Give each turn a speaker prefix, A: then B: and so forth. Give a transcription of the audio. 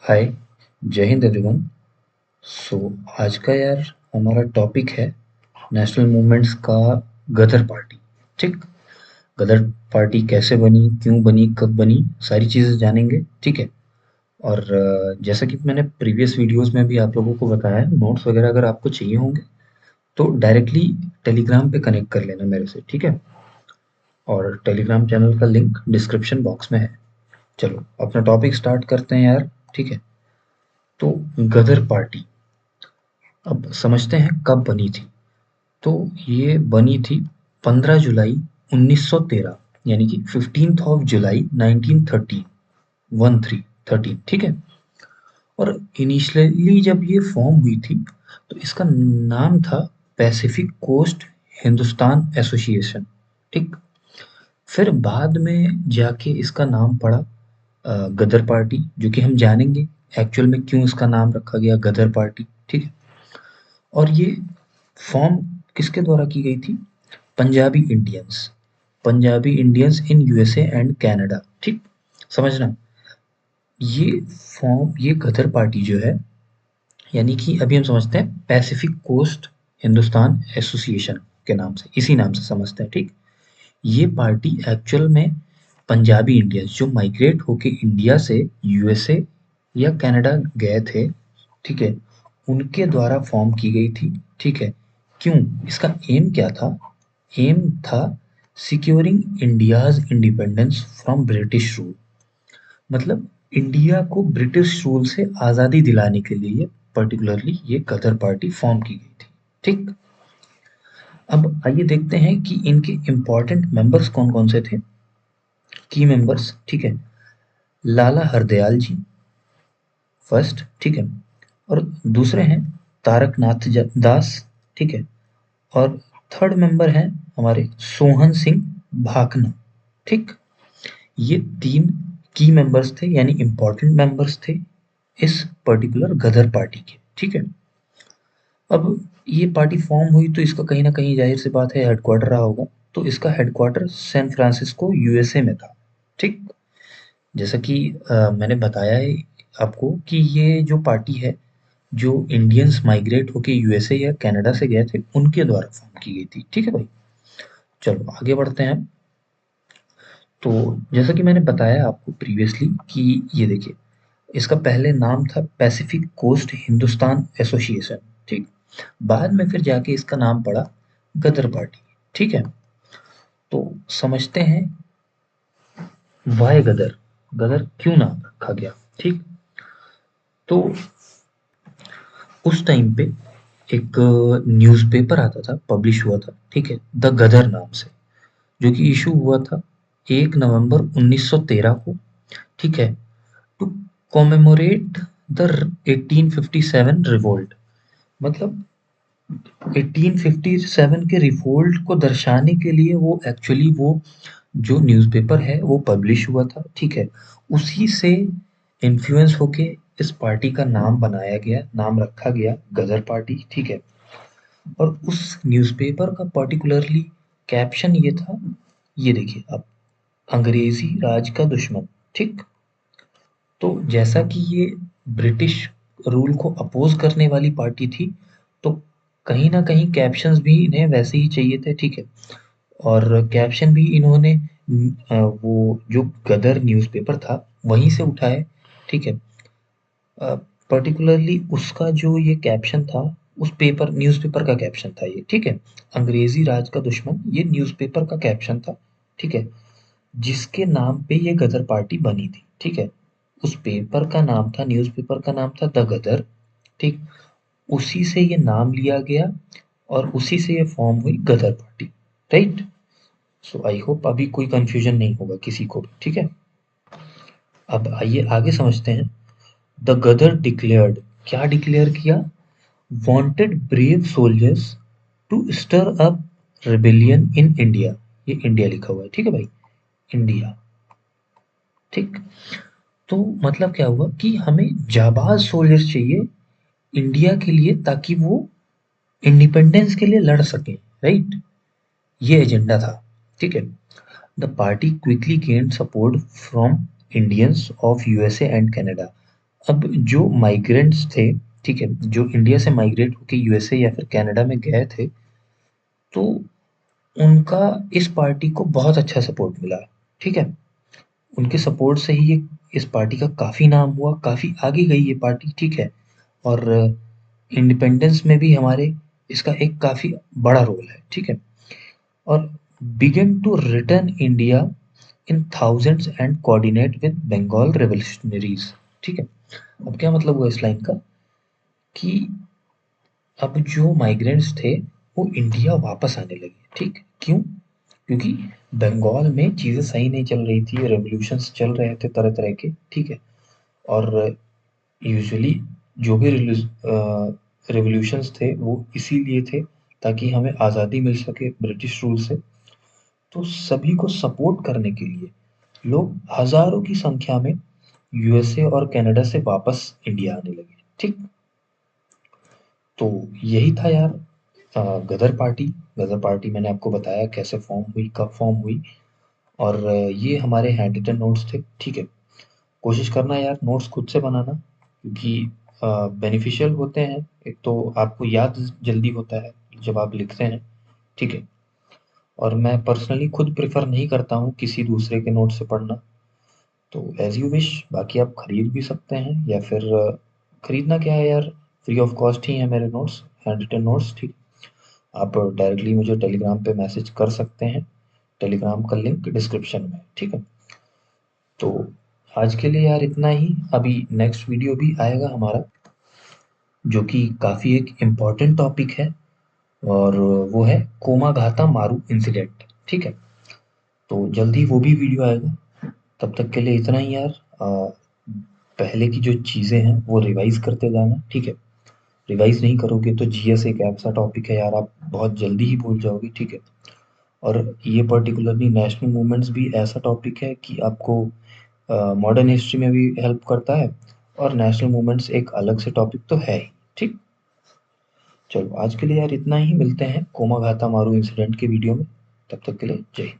A: हाय, जय हिंद एवरीवन। सो आज का हमारा टॉपिक है नेशनल मूवमेंट्स का गदर पार्टी। ठीक, गदर पार्टी कैसे बनी, क्यों बनी, कब बनी, सारी चीज़ें जानेंगे। ठीक है। और जैसा कि मैंने प्रीवियस वीडियोस में भी आप लोगों को बताया है, नोट्स वगैरह अगर आपको चाहिए होंगे तो डायरेक्टली टेलीग्राम पे कनेक्ट कर लेना मेरे से। ठीक है। और टेलीग्राम चैनल का लिंक डिस्क्रिप्शन बॉक्स में है। चलो अपना टॉपिक स्टार्ट करते हैं यार। ठीक है। तो गदर पार्टी अब समझते हैं कब बनी थी। तो ये बनी थी 15 जुलाई 1913, यानी कि 15 जुलाई 1913, 13 ठीक है। और इनिशियली जब ये फॉर्म हुई थी तो इसका नाम था पैसिफिक कोस्ट हिंदुस्तान एसोसिएशन। ठीक। फिर बाद में जाके इसका नाम पड़ा गदर पार्टी, जो कि हम जानेंगे एक्चुअल में क्यों इसका नाम रखा गया गदर पार्टी। ठीक है। और ये फॉर्म किसके द्वारा की गई थी? Punjabi Indians, Punjabi Indians in USA and Canada. ठीक, समझना। ये ये गदर पार्टी जो है, यानी कि अभी हम समझते हैं पैसिफिक कोस्ट हिंदुस्तान एसोसिएशन के नाम से, इसी नाम से समझते हैं। ठीक। ये पार्टी एक्चुअल में पंजाबी इंडियंस जो माइग्रेट होके इंडिया से यूएसए या कनाडा गए थे, ठीक है, उनके द्वारा फॉर्म की गई थी। ठीक है। क्यों? इसका एम क्या था? एम था securing India's independence from British rule. मतलब इंडिया को ब्रिटिश रूल से आज़ादी दिलाने के लिए पर्टिकुलरली ये गदर पार्टी फॉर्म की गई थी। ठीक। अब आइए देखते हैं कि इनके इम्पोर्टेंट मेंबर्स कौन कौन से थे, की मेंबर्स। ठीक है। लाला हरदयाल जी फर्स्ट। ठीक है। और दूसरे हैं तारक नाथ दास। ठीक है। और थर्ड मेंबर हैं हमारे सोहन सिंह भाकना। ठीक। ये तीन की मेंबर्स थे, यानी इंपॉर्टेंट मेंबर्स थे इस पर्टिकुलर गदर पार्टी के। ठीक है। अब ये पार्टी फॉर्म हुई तो इसका कहीं ना कहीं जाहिर सी बात है हेडक्वार्टर रहा होगा। तो इसका हेडक्वार्टर सैन फ्रांसिस्को यूएसए में था। ठीक। जैसा कि मैंने बताया है आपको कि ये जो पार्टी है, जो इंडियंस माइग्रेट होके यूएसए या कनाडा से गए थे उनके द्वारा फॉर्म की गई थी। ठीक है भाई। चलो आगे बढ़ते हैं। तो जैसा कि मैंने बताया आपको प्रीवियसली कि ये देखिए, इसका पहले नाम था पैसिफिक कोस्ट हिंदुस्तान एसोसिएशन। ठीक। बाद में फिर जाके इसका नाम पड़ा गदर पार्टी। ठीक है। तो समझते हैं वाय गदर, गदर क्यों नाम रखा गया। ठीक। तो उस टाइम पे एक न्यूज़पेपर आता था, पब्लिश हुआ था, ठीक है, द गदर नाम से, जो कि इशू हुआ था 1 नवंबर 1913 को। ठीक है। To commemorate the 1857 revolt. मतलब 1857 के रिवोल्ट को दर्शाने के लिए वो एक्चुअली वो जो न्यूज़पेपर है वो पब्लिश हुआ था। ठीक है। उसी से इन्फ्लुएंस होके इस पार्टी का नाम बनाया गया, नाम रखा गया गदर पार्टी। ठीक है। और उस न्यूज़पेपर का पर्टिकुलरली कैप्शन ये था, ये देखिए आप, अंग्रेजी राज का दुश्मन। ठीक। तो जैसा कि ये ब्रिटिश रूल को अपोज करने वाली पार्टी थी, तो कहीं ना कहीं कैप्शंस भी इन्हें वैसे ही चाहिए थे। ठीक है। और कैप्शन भी इन्होंने वो जो गदर न्यूज़पेपर था वहीं से उठाए। ठीक है। पर्टिकुलरली उसका जो ये कैप्शन था, उस पेपर न्यूज़पेपर का कैप्शन था ये। ठीक है। अंग्रेजी राज का दुश्मन, ये न्यूज़पेपर का कैप्शन था। ठीक है। जिसके नाम पे ये गदर पार्टी बनी थी। ठीक है। उस पेपर का नाम था, न्यूज़पेपर का नाम था द गदर। ठीक। उसी से ये नाम लिया गया और उसी से ये फॉर्म हुई Ghadar Party. Right. So I hope अभी कोई कंफ्यूजन नहीं होगा किसी को भी। ठीक है। अब आइए आगे समझते हैं। द गदर डिक्लेयर्ड, क्या डिक्लेयर किया? Wanted brave soldiers to stir up rebellion in India. ये इंडिया लिखा हुआ है, ठीक है भाई, इंडिया। ठीक। तो मतलब क्या हुआ कि हमें जाबाज सोल्जर्स चाहिए इंडिया के लिए, ताकि वो इंडिपेंडेंस के लिए लड़ सके। राइट। ये एजेंडा था। ठीक है। The party quickly gained support from Indians of USA and Canada. अब जो माइग्रेंट्स थे, ठीक है, जो इंडिया से माइग्रेट होके यूएसए या फिर कनाडा में गए थे, तो उनका इस पार्टी को बहुत अच्छा सपोर्ट मिला, ठीक है। उनके सपोर्ट से ही ये इस पार्टी का काफ़ी नाम हुआ, काफ़ी आगे गई ये पार्टी, ठीक है। और इंडिपेंडेंस में भी हमारे इसका एक काफ़ी बड़ा रोल है, ठीक है। और began to return India in thousands and coordinate with Bengal revolutionaries, ठीक है। अब क्या मतलब हुआ इस लाइन का कि अब जो माइग्रेंट्स थे वो इंडिया वापस आने लगे, ठीक। क्यों? क्योंकि बंगाल में चीज़ें सही नहीं चल रही थी, रेवोल्यूशंस चल रहे थे तरह तरह के, ठीक है। और यूजुअली जो भी रेवोल्यूशंस थे वो इसीलिए थे ताकि हमें आज़ादी मिल सके ब्रिटिश रूल से। तो सभी को सपोर्ट करने के लिए लोग हजारों की संख्या में यूएसए और कनाडा से वापस इंडिया आने लगे, ठीक। तो यही था यार गदर पार्टी। गदर पार्टी मैंने आपको बताया कैसे फॉर्म हुई, कब फॉर्म हुई। और ये हमारे हैंड रिटन नोट्स थे, ठीक है। कोशिश करना यार नोट्स खुद से बनाना, क्योंकि बेनिफिशियल होते हैं। एक तो आपको याद जल्दी होता है जब आप लिखते हैं, ठीक है। और मैं पर्सनली खुद प्रेफर नहीं करता हूँ किसी दूसरे के नोट से पढ़ना। तो एज यू विश, बाकी आप खरीद भी सकते हैं या फिर खरीदना क्या है यार, फ्री ऑफ कॉस्ट ही है मेरे नोट्स, हैंड रिटन नोट्स, ठीक। आप डायरेक्टली मुझे टेलीग्राम पे मैसेज कर सकते हैं, टेलीग्राम का लिंक डिस्क्रिप्शन में है, ठीक है। तो आज के लिए यार इतना ही। अभी नेक्स्ट वीडियो भी आएगा हमारा, जो कि काफ़ी एक इम्पॉर्टेंट टॉपिक है, और वो है कोमाघाता मारू इंसिडेंट, ठीक है। तो जल्दी वो भी वीडियो आएगा। तब तक के लिए इतना ही यार। पहले की जो चीज़ें हैं वो रिवाइज करते जाना, ठीक है। रिवाइज नहीं करोगे तो जीएस एक ऐसा टॉपिक है यार, आप बहुत जल्दी ही भूल जाओगे, ठीक है। और ये पर्टिकुलरली नेशनल मूवमेंट्स भी ऐसा टॉपिक है कि आपको मॉडर्न हिस्ट्री में भी हेल्प करता है, और नेशनल मूवमेंट्स एक अलग से टॉपिक तो है ही, ठीक। चलो आज के लिए यार इतना ही, मिलते हैं कोमाघाता मारू इंसिडेंट के वीडियो में। तब तक के लिए जय हिंद।